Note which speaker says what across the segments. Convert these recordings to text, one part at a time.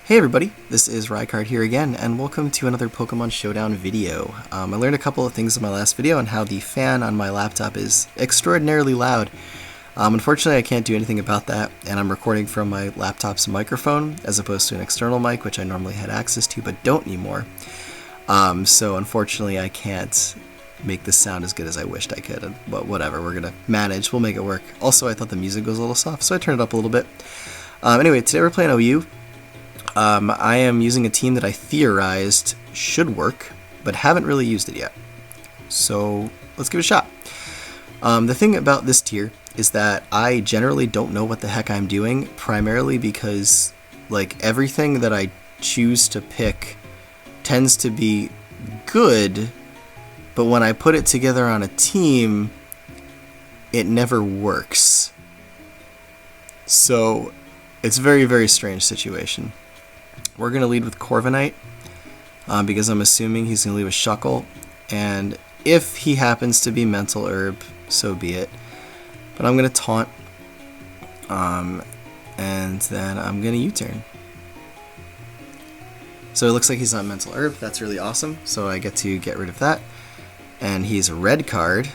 Speaker 1: Hey everybody, this is Rykard here again, and welcome to another Pokemon Showdown video. I learned a couple of things in my last video on how the fan on my laptop is extraordinarily loud. Unfortunately, I can't do anything about that, and I'm recording from my laptop's microphone as opposed to an external mic, which I normally had access to but don't anymore. So unfortunately, I can't make this sound as good as I wished I could, but whatever, we're gonna manage, we'll make it work. Also, I thought the music was a little soft, so I turned it up a little bit. Anyway, today we're playing OU. I am using a team that I theorized should work, but haven't really used it yet. So let's give it a shot. The thing about this tier is that I generally don't know what the heck I'm doing, primarily because like everything that I choose to pick tends to be good, but when I put it together on a team, it never works. So it's a very, very strange situation. We're going to lead with Corviknight, because I'm assuming he's going to leave a Shuckle, and if he happens to be Mental Herb, so be it. But I'm going to Taunt, and then I'm going to U-turn. So it looks like he's not Mental Herb, that's really awesome, so I get to get rid of that. And he's a red card,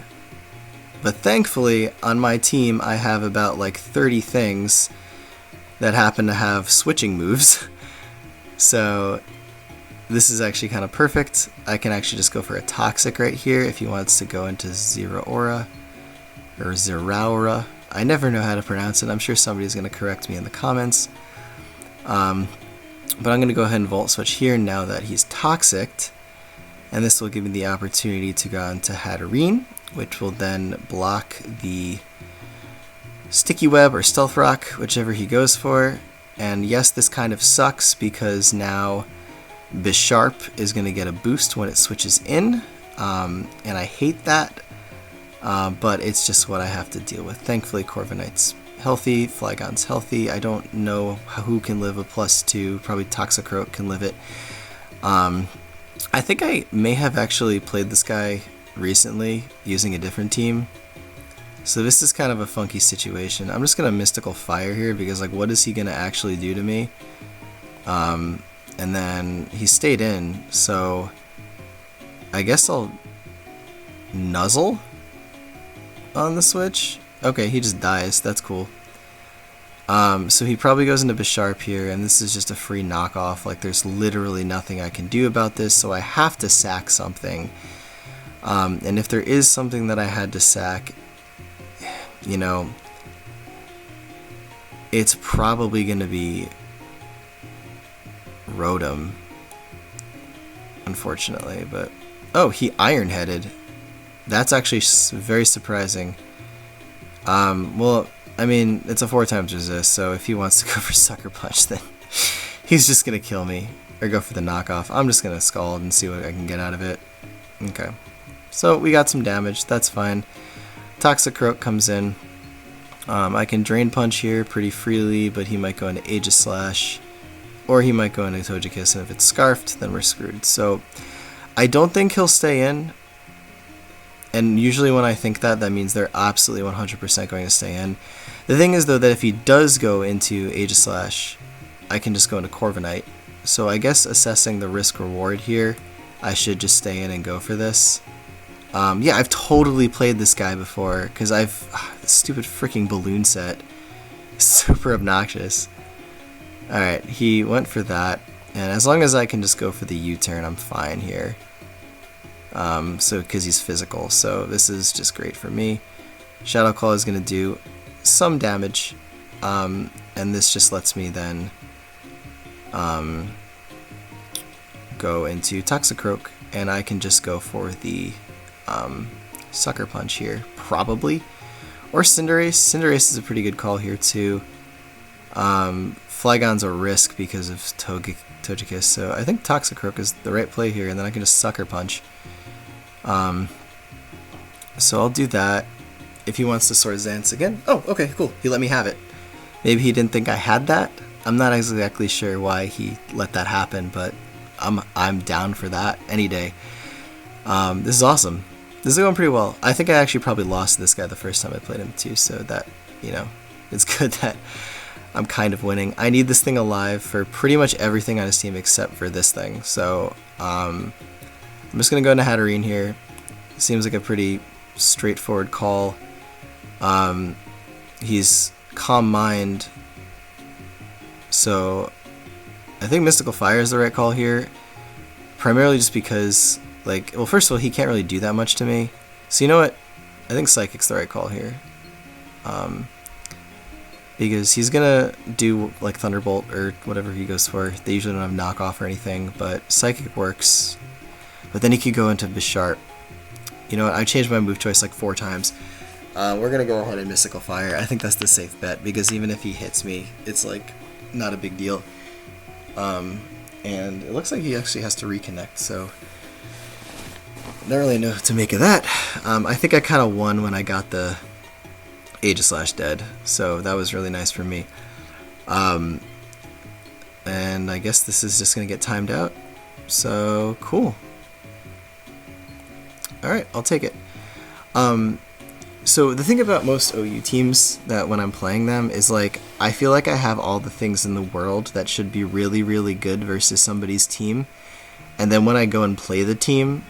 Speaker 1: but thankfully on my team I have about like 30 things that happen to have switching moves. So this is actually kind of perfect. I can actually just go for a Toxic right here if he wants to go into Zeraora or Zeraora. I never know how to pronounce it. I'm sure somebody's going to correct me in the comments. But I'm going to go ahead and Volt Switch here now that he's Toxic. And this will give me the opportunity to go into Hatterene, which will then block the Sticky Web or Stealth Rock, whichever he goes for. And yes, this kind of sucks because now Bisharp is going to get a boost when it switches in, and I hate that, but it's just what I have to deal with. Thankfully, Corviknight's healthy, Flygon's healthy. I don't know who can live a +2, probably Toxicroak can live it. I think I may have actually played this guy recently using a different team. So this is kind of a funky situation. I'm just going to Mystical Fire here because like what is he going to actually do to me? And then he stayed in, so I guess I'll Nuzzle on the switch. Okay, he just dies. That's cool. So he probably goes into Bisharp here, and this is just a free knockoff. Like there's literally nothing I can do about this, so I have to sack something. And if there is something that I had to sack, you know, it's probably going to be Rotom, unfortunately, but oh, he Iron-headed. That's actually very surprising. Well, I mean, it's a 4x resist, so if he wants to go for Sucker Punch, then he's just going to kill me, or go for the knockoff. I'm just going to Scald and see what I can get out of it. Okay, so we got some damage, that's fine. Toxicroak comes in. I can Drain Punch here pretty freely, but he might go into Aegislash, or he might go into Togekiss, and if it's Scarfed, then we're screwed. So I don't think he'll stay in, and usually when I think that, that means they're absolutely 100% going to stay in. The thing is, though, that if he does go into Aegislash, I can just go into Corviknight. So I guess assessing the risk-reward here, I should just stay in and go for this. Yeah, I've totally played this guy before, because this stupid freaking balloon set is super obnoxious. Alright, he went for that, and as long as I can just go for the U-turn, I'm fine here. Because he's physical, so this is just great for me. Shadow Claw is going to do some damage, and this just lets me then go into Toxicroak, and I can just go for the Sucker Punch here, probably, or Cinderace. Cinderace is a pretty good call here too. Flygon's a risk because of Togekiss, so I think Toxicroak is the right play here, and then I can just Sucker Punch. So I'll do that. If he wants to Swords Dance again, oh, okay, cool. He let me have it. Maybe he didn't think I had that. I'm not exactly sure why he let that happen, but I'm down for that any day. This is awesome. This is going pretty well. I think I actually probably lost this guy the first time I played him too, so that, you know, it's good that I'm kind of winning. I need this thing alive for pretty much everything on his team except for this thing. So I'm just going to go into Hatterene here. Seems like a pretty straightforward call. He's Calm Mind, so I think Mystical Fire is the right call here, primarily just because, like, well, first of all, he can't really do that much to me, so you know what, I think Psychic's the right call here, because he's gonna do, like, Thunderbolt or whatever he goes for. They usually don't have knockoff or anything, but Psychic works, but then he could go into Bisharp. You know what, I changed my move choice like 4 times. We're going to go ahead and Mystical Fire. I think that's the safe bet, because even if he hits me, it's like not a big deal. And it looks like he actually has to reconnect, so I don't really know what to make of that. I think I kind of won when I got the Aegislash dead, so that was really nice for me. And I guess this is just going to get timed out, so cool. Alright, I'll take it. So the thing about most OU teams, that when I'm playing them, is like, I feel like I have all the things in the world that should be really, really good versus somebody's team. And then when I go and play the team,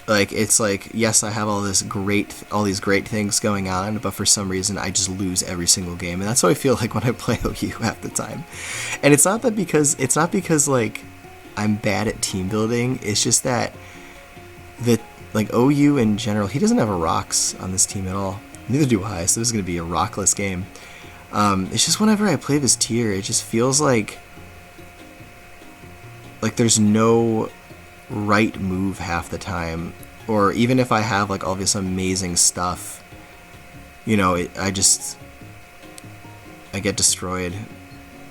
Speaker 1: like, it's like, yes, I have all these great things going on, but for some reason I just lose every single game. And that's how I feel like when I play OU half the time. And it's not because like I'm bad at team building, it's just that like OU in general, he doesn't have a rocks on this team at all. Neither do I, so this is going to be a rockless game. It's just whenever I play this tier, it just feels like there's no right move half the time. Or even if I have like all this amazing stuff, you know, I get destroyed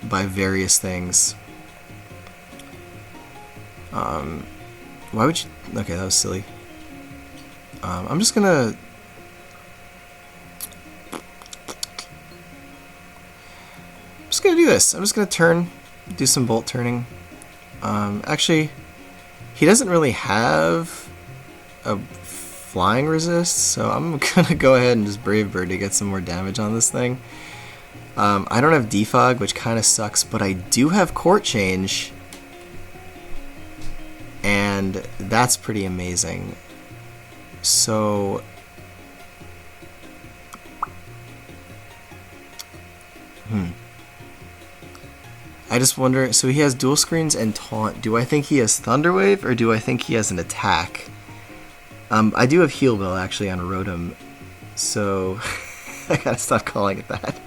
Speaker 1: by various things. Why would you... Okay, that was silly. I'm just gonna do this. I'm just gonna do some bolt turning. Actually, he doesn't really have a flying resist, so I'm gonna go ahead and just Brave Bird to get some more damage on this thing. I don't have Defog, which kind of sucks, but I do have Court Change, and that's pretty amazing. So I just wonder, so he has dual screens and taunt. Do I think he has Thunder Wave, or do I think he has an attack? I do have Heal Bell actually on Rotom, so I gotta stop calling it that.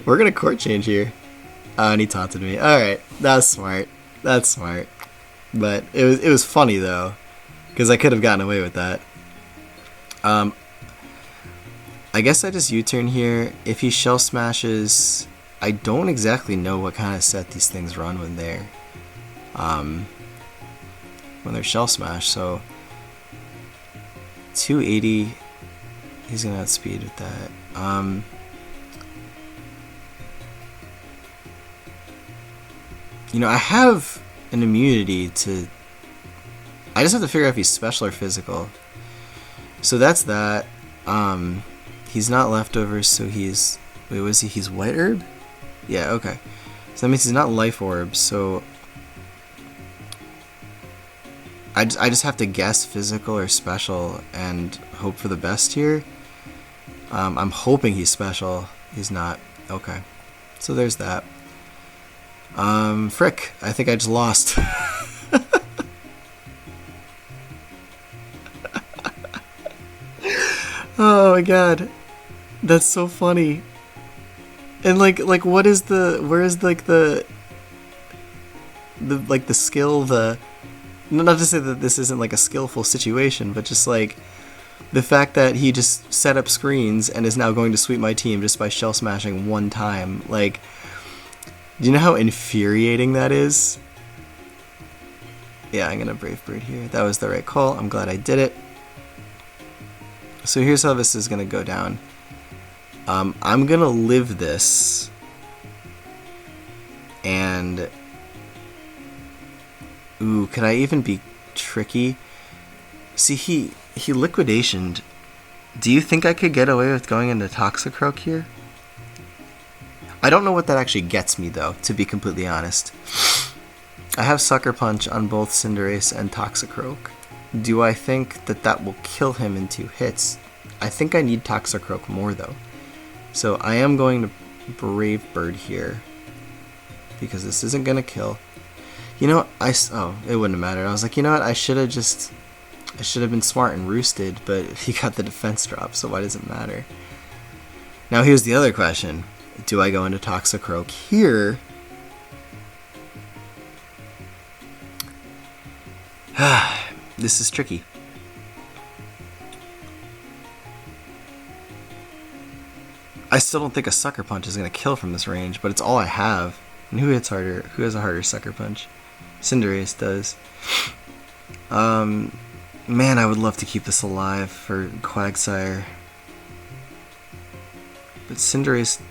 Speaker 1: We're gonna Court Change here. And he taunted me. Alright, that's smart. That's smart. But it was funny though, because I could have gotten away with that. I guess I just U-turn here. If he Shell Smashes, I don't exactly know what kind of set these things run when they're Shell Smash, so 280, he's gonna outspeed with that. You know, I have an immunity to... I just have to figure out if he's special or physical. So that's that. He's not leftovers, so he's... Wait, was he? He's White Herb? Yeah, okay. So that means he's not Life Orb, so... I just have to guess physical or special and hope for the best here. I'm hoping he's special. He's not. Okay. So there's that. Frick. I think I just lost. Oh my god. That's so funny. And like what is where is like the skill, not to say that this isn't like a skillful situation, but just like the fact that he just set up screens and is now going to sweep my team just by shell smashing one time. Like, do you know how infuriating that is? Yeah, I'm gonna Brave Bird here. That was the right call. I'm glad I did it. So here's how this is gonna go down. I'm gonna live this, and ooh, could I even be tricky? See, he liquidationed. Do you think I could get away with going into Toxicroak here? I don't know what that actually gets me, though, to be completely honest. I have Sucker Punch on both Cinderace and Toxicroak. Do I think that that will kill him in 2 hits? I think I need Toxicroak more, though. So I am going to Brave Bird here, because this isn't going to kill. You know, oh, it wouldn't have mattered. I was like, you know what, I should have been smart and roosted, but he got the defense drop, so why does it matter? Now here's the other question. Do I go into Toxicroak here? This is tricky. I still don't think a Sucker Punch is going to kill from this range, but it's all I have. And who hits harder? Who has a harder Sucker Punch? Cinderace does. Man, I would love to keep this alive for Quagsire. But Cinderace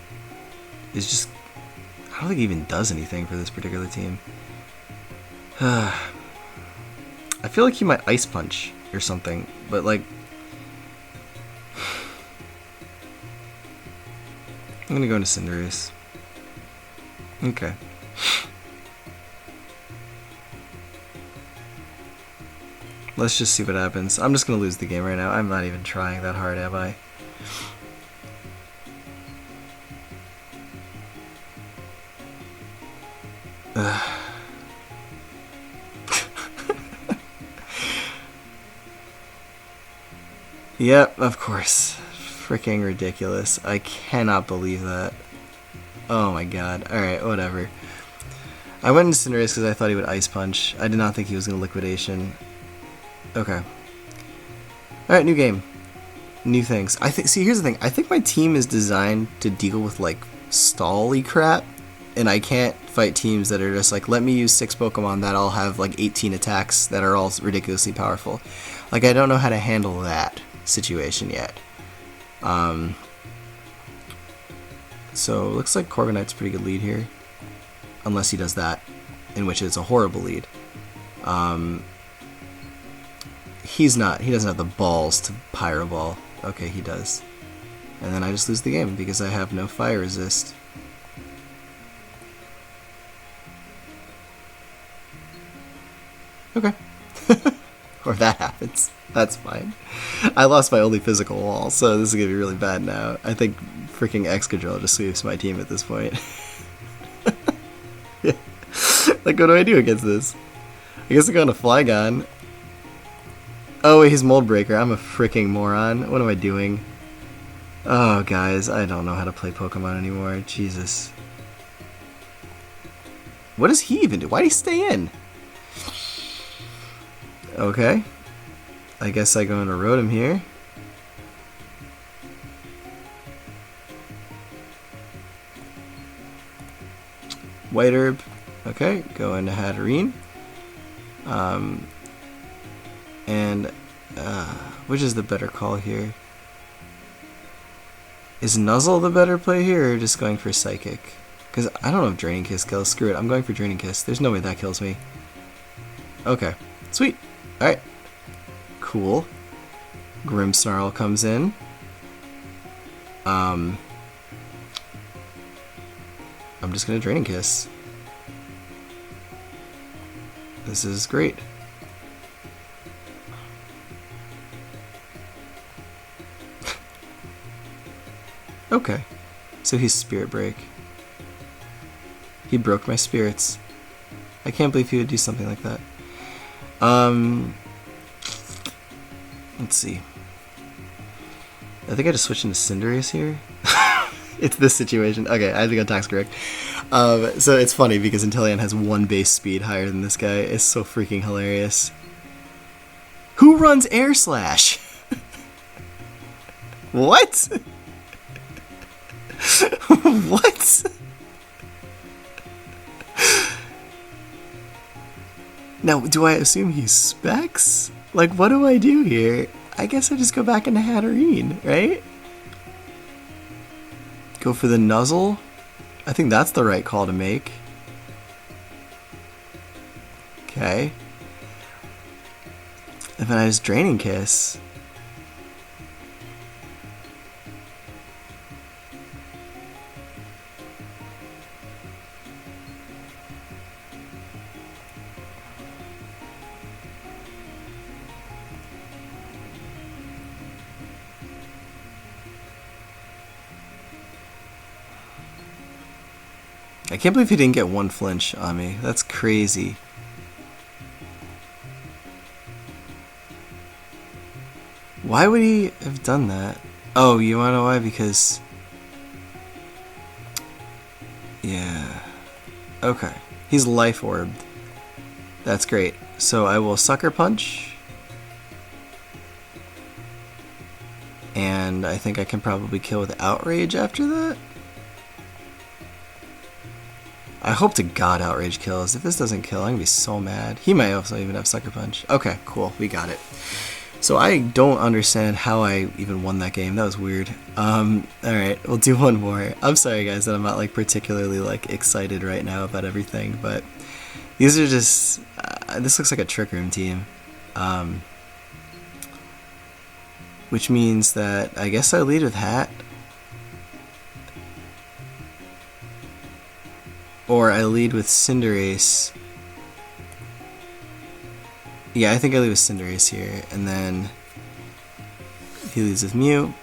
Speaker 1: is just... I don't think he even does anything for this particular team. I feel like he might Ice Punch or something, but like... I'm gonna go into Cinderace. Okay. Let's just see what happens. I'm just gonna lose the game right now. I'm not even trying that hard, am I? Yep, of course. Freaking ridiculous. I cannot believe that. Oh my god. Alright, whatever. I went into Cinderace because I thought he would Ice Punch. I did not think he was going to Liquidation. Okay. Alright, new game. New things. See, here's the thing. I think my team is designed to deal with, like, stall-y crap. And I can't fight teams that are just like, let me use 6 Pokemon that all have, like, 18 attacks that are all ridiculously powerful. Like, I don't know how to handle that situation yet. So looks like Corviknight's a pretty good lead here, unless he does that, in which it's a horrible lead. He's not. He doesn't have the balls to Pyro Ball. Okay, he does. And then I just lose the game because I have no fire resist. Okay. Or that happens. That's fine. I lost my only physical wall, so this is going to be really bad now. I think freaking Excadrill just sweeps my team at this point. Yeah. Like, what do I do against this? I guess I go into Flygon. Oh, wait, he's Mold Breaker. I'm a freaking moron. What am I doing? Oh, guys, I don't know how to play Pokemon anymore. Jesus. What does he even do? Why did he stay in? Okay. I guess I go into Rotom here. White Herb. Okay, go into Hatterene. And which is the better call here? Is Nuzzle the better play here, or just going for Psychic? Because I don't know if Draining Kiss kills. Screw it, I'm going for Draining Kiss. There's no way that kills me. Okay, sweet. Alright. Cool. Grimmsnarl comes in. I'm just gonna Draining Kiss. This is great. Okay. So he's Spirit Break. He broke my spirits. I can't believe he would do something like that. Let's see. I think I just switched into Cinderace here. It's this situation. Okay, I have to go Toxicroak. So it's funny because Inteleon has 1 base speed higher than this guy. It's so freaking hilarious. Who runs Air Slash? What? What? Now, do I assume he specs? Like, what do I do here? I guess I just go back into Hatterene, right? Go for the Nuzzle? I think that's the right call to make. Okay. And then I just Draining Kiss. I can't believe he didn't get one flinch on me. That's crazy. Why would he have done that? Oh, you wanna know why? Because... yeah. Okay. He's life orbed. That's great. So I will Sucker Punch. And I think I can probably kill with Outrage after that. I hope to God Outrage kills. If this doesn't kill, I'm gonna be so mad. He might also even have Sucker Punch. Okay, cool. We got it. So I don't understand how I even won that game. That was weird. Alright, we'll do one more. I'm sorry guys that I'm not like particularly like excited right now about everything, but these are just... this looks like a Trick Room team. Which means that I guess I lead with Hat. Or I lead with Cinderace. Yeah, I think I lead with Cinderace here, and then he leads with Mew.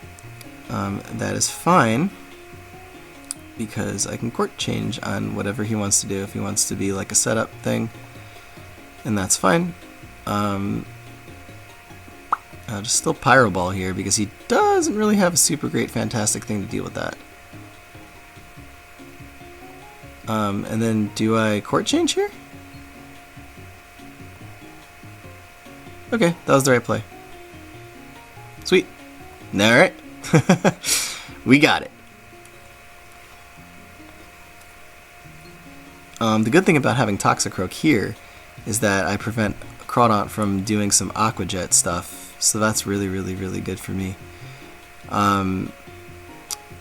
Speaker 1: That is fine, because I can court change on whatever he wants to do, if he wants to be like a setup thing, and that's fine. I'll just still Pyro Ball here, because he doesn't really have a super great fantastic thing to deal with that. And then do I court change here? Okay, that was the right play. Sweet. Alright. We got it. The good thing about having Toxicroak here is that I prevent Crawdaunt from doing some Aqua Jet stuff, so that's really, really, really good for me.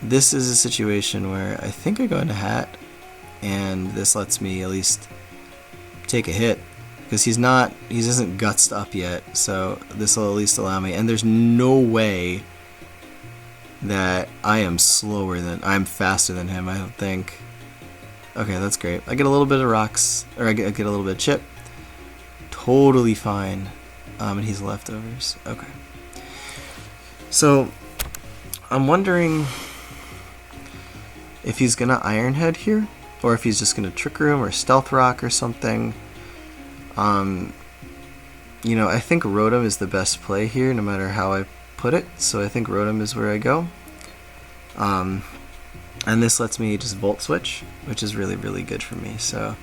Speaker 1: This is a situation where I think I go into Hat, and this lets me at least take a hit, because he isn't gutsed up yet, so this will at least allow me, and there's no way that I'm faster than him, I don't think. Okay, that's great. I get a little bit of rocks, or I get a little bit of chip. Totally fine. And he's leftovers. Okay. So, I'm wondering if he's gonna Iron Head here, or if he's just gonna Trick Room or Stealth Rock or something. You know, I think Rotom is the best play here, no matter how I put it, so I think Rotom is where I go. And this lets me just Volt Switch, which is really, really good for me, so...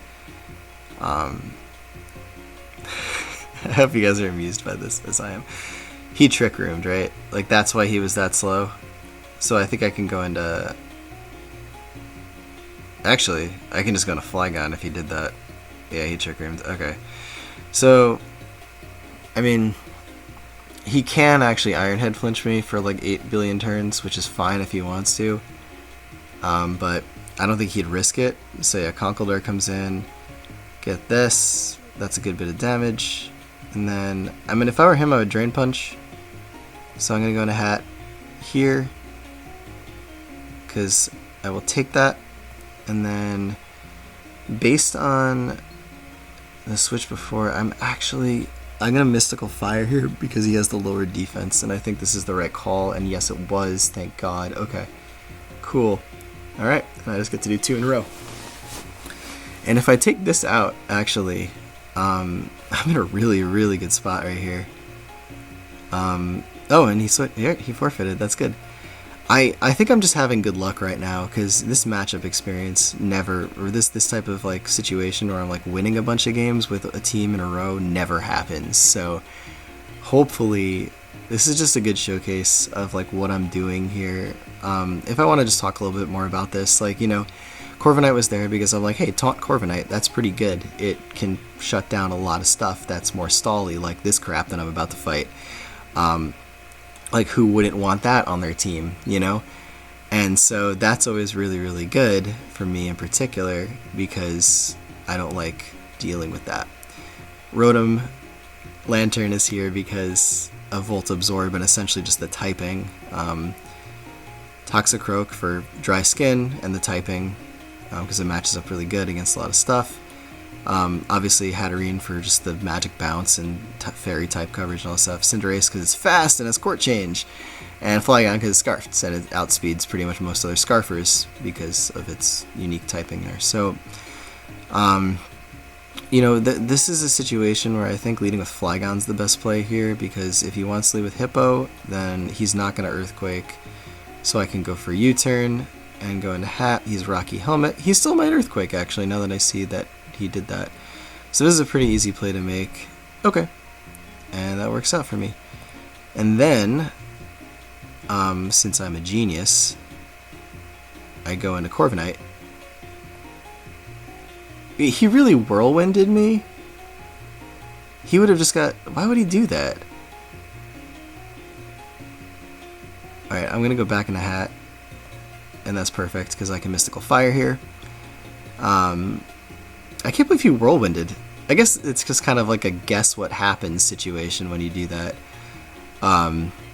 Speaker 1: I hope you guys are amused by this, as I am. He Trick Roomed, right? Like, that's why he was that slow. So I think I can go into... Actually, I can just go into Flygon if he did that. Yeah, he Trick Roomed. Okay. So, I mean, he can actually Iron Head flinch me for like 8 billion turns, which is fine if he wants to. But I don't think he'd risk it. So yeah, Conkeldurr comes in, get this. That's a good bit of damage. And then, I mean, if I were him, I would Drain Punch. So I'm going to go into Hat here, because I will take that. And then, based on the switch before, I'm going to Mystical Fire here because he has the lower defense, and I think this is the right call, and yes it was, thank God. Okay, cool. Alright, I just get to do 2 in a row. And if I take this out, actually, I'm in a really, really good spot right here. Oh, and he forfeited, that's good. I think I'm just having good luck right now, because this matchup experience this type of like situation where I'm like winning a bunch of games with a team in a row never happens. So hopefully this is just a good showcase of like what I'm doing here. If I want to just talk a little bit more about this, like, you know, Corviknight was there because I'm like, hey, taunt Corviknight, that's pretty good. It can shut down a lot of stuff that's more stally, like this crap that I'm about to fight. Like, who wouldn't want that on their team, you know? And so that's always really, really good for me in particular, because I don't like dealing with that. Rotom Lanturn is here because of Volt Absorb and essentially just the typing. Toxicroak for dry skin and the typing, because it matches up really good against a lot of stuff. Obviously Hatterene for just the magic bounce and fairy type coverage and all that stuff. Cinderace because it's fast and has court change. And Flygon because it's scarfed and it outspeeds pretty much most other scarfers because of its unique typing there. So, you know, this is a situation where I think leading with Flygon's the best play here, because if he wants to lead with Hippo, then he's not going to Earthquake. So I can go for U-turn and go into Hat. He's Rocky Helmet. He still might Earthquake, actually, now that I see that he did that. So this is a pretty easy play to make. Okay. And that works out for me. And then, since I'm a genius, I go into Corviknight. He really whirlwinded me? He would have just got... Why would he do that? Alright, I'm going to go back into Hat. And that's perfect, because I can Mystical Fire here. I can't believe he whirlwinded. I guess it's just kind of like a guess what happens situation when you do that.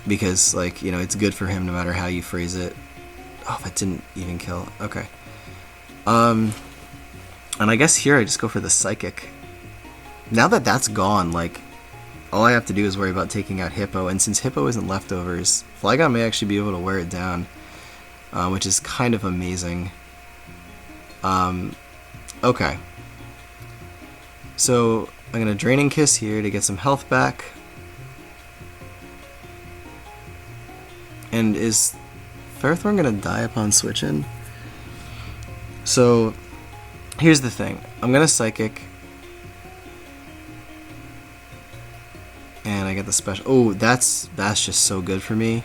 Speaker 1: Because, like, you know, it's good for him no matter how you phrase it. Oh, that didn't even kill. Okay. And I guess here I just go for the Psychic. Now that that's gone, like, all I have to do is worry about taking out Hippo. And since Hippo isn't leftovers, Flygon may actually be able to wear it down. Which is kind of amazing. Okay. So, I'm going to Draining Kiss here to get some health back. And is Ferrothorn going to die upon switch-in? So, here's the thing. I'm going to Psychic. And I get the special... Oh, that's just so good for me.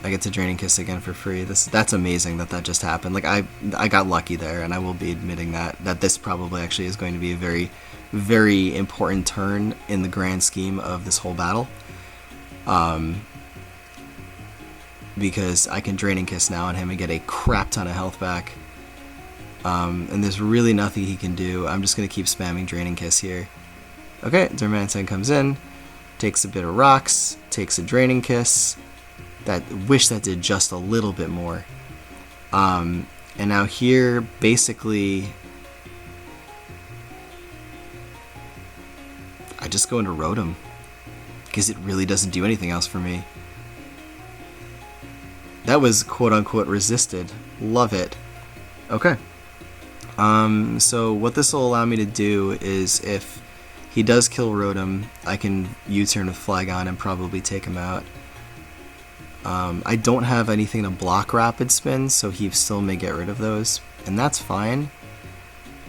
Speaker 1: I get to Draining Kiss again for free. That's amazing that just happened. Like, I got lucky there, and I will be admitting that this probably actually is going to be a very, very important turn in the grand scheme of this whole battle. Because I can Draining Kiss now on him and get a crap ton of health back. And there's really nothing he can do. I'm just going to keep spamming Draining Kiss here. Okay, Darmanitan comes in, takes a bit of rocks, takes a Draining Kiss. Wish that did just a little bit more. And now here, basically, I just go into Rotom, because it really doesn't do anything else for me. That was quote-unquote resisted. Love it. Okay. So what this will allow me to do is, if he does kill Rotom, I can U-turn with Flygon and probably take him out. I don't have anything to block Rapid Spin, so he still may get rid of those, and that's fine.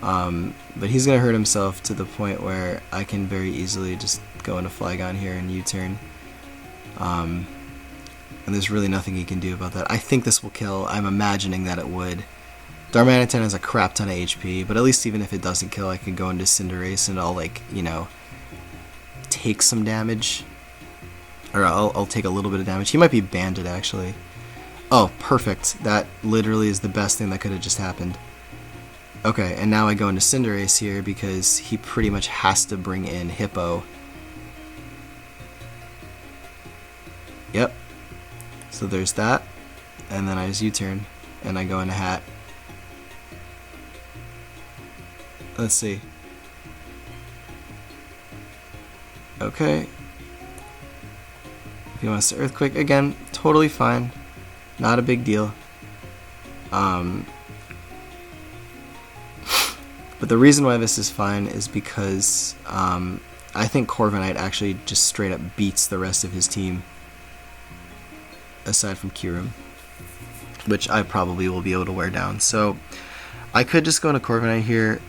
Speaker 1: But he's going to hurt himself to the point where I can very easily just go into Flygon here and U-turn. And there's really nothing he can do about that. I think this will kill. I'm imagining that it would. Darmanitan has a crap ton of HP, but at least even if it doesn't kill, I can go into Cinderace and I'll, like, you know, take some damage. Or I'll take a little bit of damage. He might be banded, actually. Oh, perfect. That literally is the best thing that could have just happened. Okay, and now I go into Cinderace here because he pretty much has to bring in Hippo. Yep. So there's that. And then I just U-turn. And I go into Hat. Let's see. Okay. If he wants to Earthquake, again, totally fine. Not a big deal. But the reason why this is fine is because I think Corviknight actually just straight up beats the rest of his team. Aside from Kyurem. Which I probably will be able to wear down. So I could just go into Corviknight here.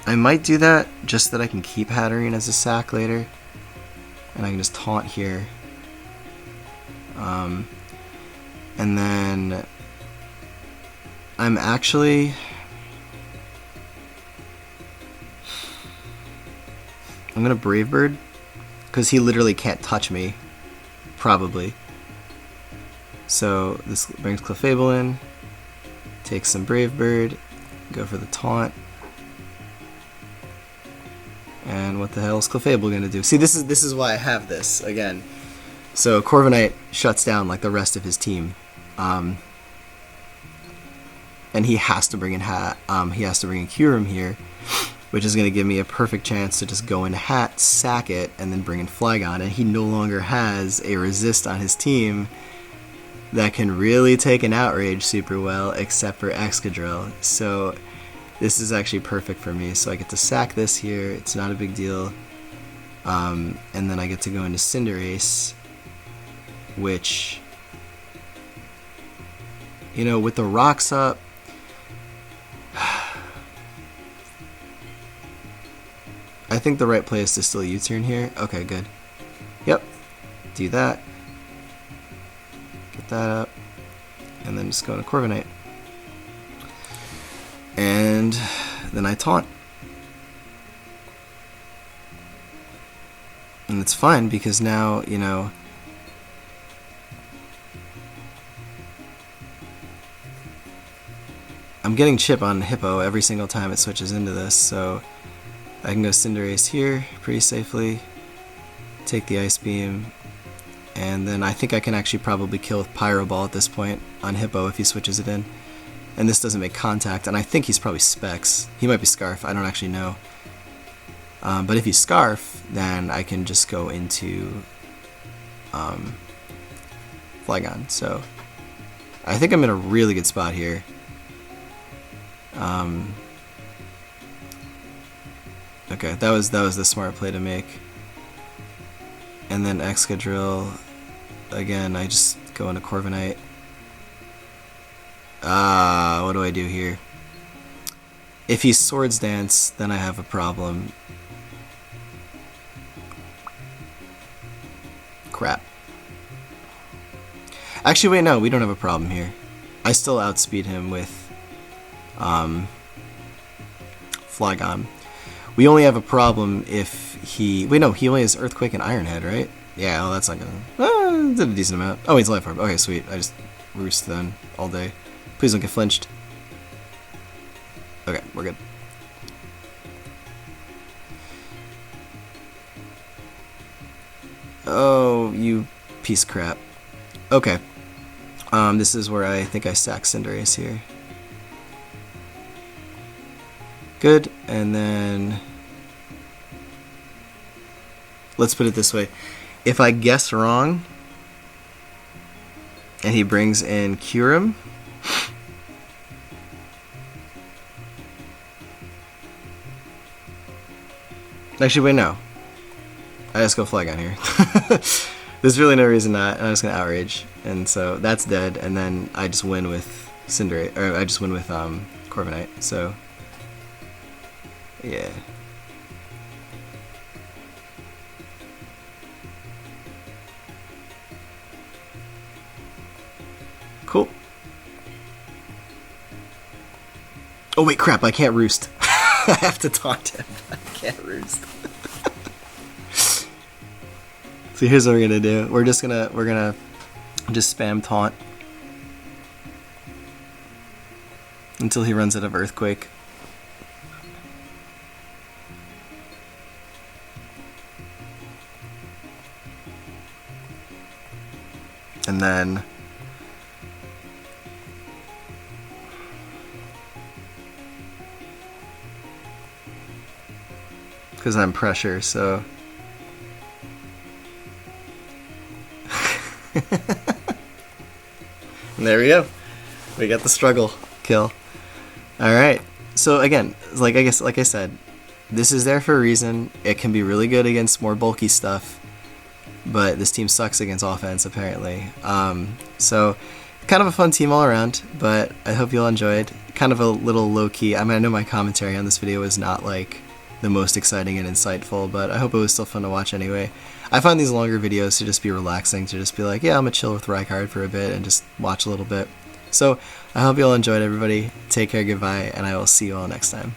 Speaker 1: I might do that just so that I can keep Hatterene as a sack later. And I can just taunt here. And then I'm actually... I'm going to Brave Bird. Because he literally can't touch me. Probably. So this brings Clefable in. Take some Brave Bird. Go for the taunt. And what the hell is Clefable gonna do? See, this is why I have this again. So Corviknight shuts down like the rest of his team, and and he has to bring in Kyurem here, which is going to give me a perfect chance to just go in Hat, sack it, and then bring in Flygon, and he no longer has a resist on his team that can really take an Outrage super well, except for Excadrill. So this is actually perfect for me. So I get to sack this here, it's not a big deal. And then I get to go into Cinderace, which, you know, with the rocks up, I think the right play is to still U-turn here. Okay, good. Yep. Do that. Get that up. And then just go into Corviknight. And then I taunt. And it's fine because now, you know, I'm getting chip on Hippo every single time it switches into this, so I can go Cinderace here pretty safely, take the Ice Beam, and then I think I can actually probably kill with Pyro Ball at this point on Hippo if he switches it in. And this doesn't make contact, and I think he's probably Specs. He might be Scarf, I don't actually know. But if he's Scarf, then I can just go into Flygon. So I think I'm in a really good spot here. Okay, that was the smart play to make. And then Excadrill, again, I just go into Corviknight. What do I do here? If he's Swords Dance, then I have a problem. Crap. Actually, wait, no, we don't have a problem here. I still outspeed him with Flygon. We only have a problem if he... Wait, no, he only has Earthquake and Iron Head, right? Yeah, well, that's not gonna... did a decent amount. Oh, he's Life Orb. Okay, sweet. I just roost then all day. Please don't get flinched. Okay, we're good. Oh, you piece of crap. Okay. This is where I think I sack Cinderace here. Good, and then... Let's put it this way. If I guess wrong, and he brings in Kyurem, actually, wait, no. I just go Flygon here. There's really no reason not, and I'm just gonna Outrage, and so that's dead, and then I just win with Cinderace, or I just win with Corviknight, so yeah. Cool. Oh wait, crap, I can't roost. I have to taunt him. I can't roost. So here's what we're gonna do. We're gonna just spam taunt until he runs out of Earthquake. And then because I'm pressure, so and there we go. We got the struggle kill. Alright. So again, like I said, this is there for a reason. It can be really good against more bulky stuff, but this team sucks against offense apparently. So kind of a fun team all around, but I hope you all enjoyed. Kind of a little low-key. I mean, I know my commentary on this video was not like the most exciting and insightful, but I hope it was still fun to watch anyway. I find these longer videos to just be relaxing, to just be like, yeah, I'm gonna chill with Rykard for a bit and just watch a little bit. So I hope you all enjoyed, everybody. Take care, goodbye, and I will see you all next time.